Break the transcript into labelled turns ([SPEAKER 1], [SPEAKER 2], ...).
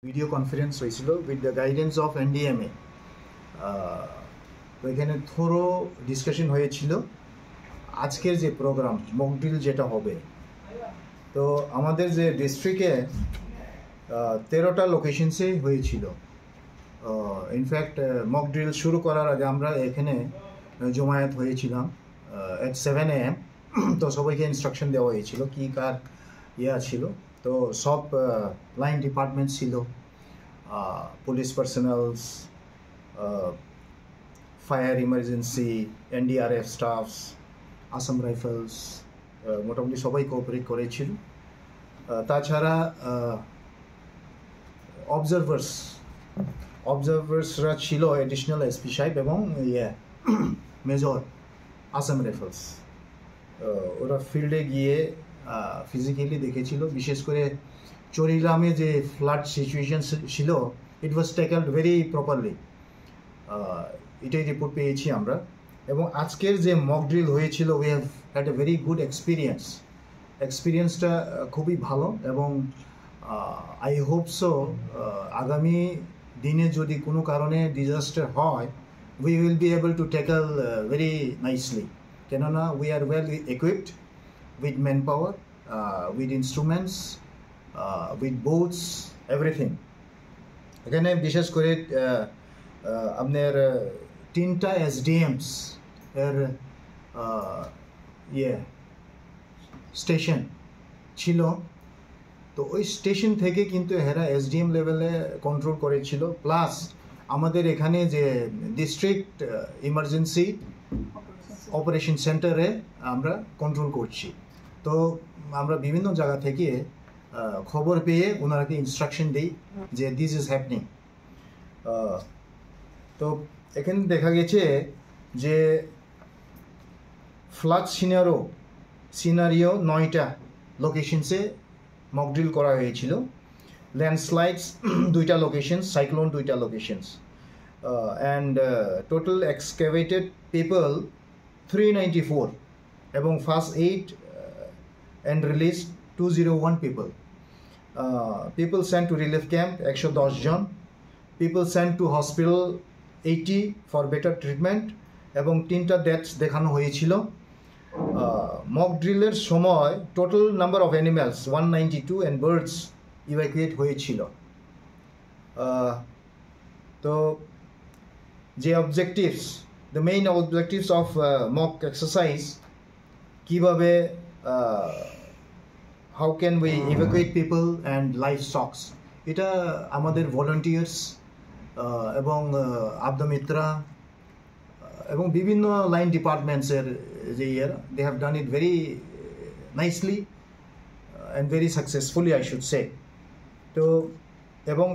[SPEAKER 1] Video conference হয়েছিল with the guidance of NDMA. তো এখানে থোরো ডিসকাশন হয়েছিল আজকের যে প্রোগ্রাম মক ড্রিল যেটা হবে। তো আমাদের যে ডিস্ট্রিক্টে 13টা লোকেশনসে হয়েছিল। ইনফ্যাক্ট মক ড্রিল শুরু করার আগে আমরা এখানে জমায়েত হয়েছিলাম at 7 AM। তো সবাইকে ইনস্ট্রাকশন দেওয়া হয়েছিল কি কার ছিল। তো সব লাইন ডিপার্টমেন্ট ছিল, police personnels, fire emergency, NDRF stuffs, Assam rifles, মোটামুটি সবাই কোঅপারেট করেছিল। তাছাড়া অবজারভার্সরা ছিল এডিশনাল এসপি সাহেব এবং মেজর আসাম রাইফেলস। ওরা ফিল্ডে গিয়ে ফিজিক্যালি দেখেছিল, বিশেষ করে চরিগ্রামে যে ফ্লাড সিচুয়েশন ছিল, ইট ওয়াজ ট্যাকেলড ভেরি প্রপারলি। এটাই রিপোর্ট পেয়েছি আমরা। এবং আজকের যে মক ড্রিল হয়েছিল, we have had a very good এক্সপিরিয়েন্সটা খুবই ভালো। এবং আই হোপ সো আগামী দিনে যদি কোনো কারণে ডিজাস্টার হয়, we will be able to tackle very nicely. কেননা we are well equipped with manpower, with instruments, with boats, everything. এখানে বিশেষ করে আপনার 3টা এসডিএমস এর স্টেশন ছিল। তো ওই স্টেশন থেকে কিন্তু এরা এসডিএম লেভেলে কন্ট্রোল করেছিল। প্লাস আমাদের এখানে যে ডিস্ট্রিক্ট ইমার্জেন্সি অপারেশন সেন্টারে আমরা কন্ট্রোল করছি। তো আমরা বিভিন্ন জায়গা থেকে খবর পেয়ে ওনারাকে ইনস্ট্রাকশন দিই যে দিস ইজ হ্যাপনিং। তো এখানে দেখা গেছে যে ফ্লাড সিনারিও 9টা লোকেশনসে মক ড্রিল করা হয়েছিল। ল্যান্ডস্লাইডস 2টা লোকেশনস, সাইক্লোন 2টা লোকেশনস, অ্যান্ড টোটাল এক্সকেভেটেড পিপল 394 এবং first aid and released 201 people. People sent to relief camp 110 জন, people sent to hospital 80 for better treatment এবং 3টা ডেথস দেখানো হয়েছিল। মক ড্রিলের সময় total number of animals 192 and birds evacuate হয়েছিল। তো যে objectives, the main objectives of mock exercise, কিভাবে how can we evacuate people and livestock, এটা আমাদের ভলান্টিয়ার্স এবং আবদা মিত্রা এবং বিভিন্ন লাইন ডিপার্টমেন্টসের যে they have done it very nicely and very successfully, I should say. তো এবং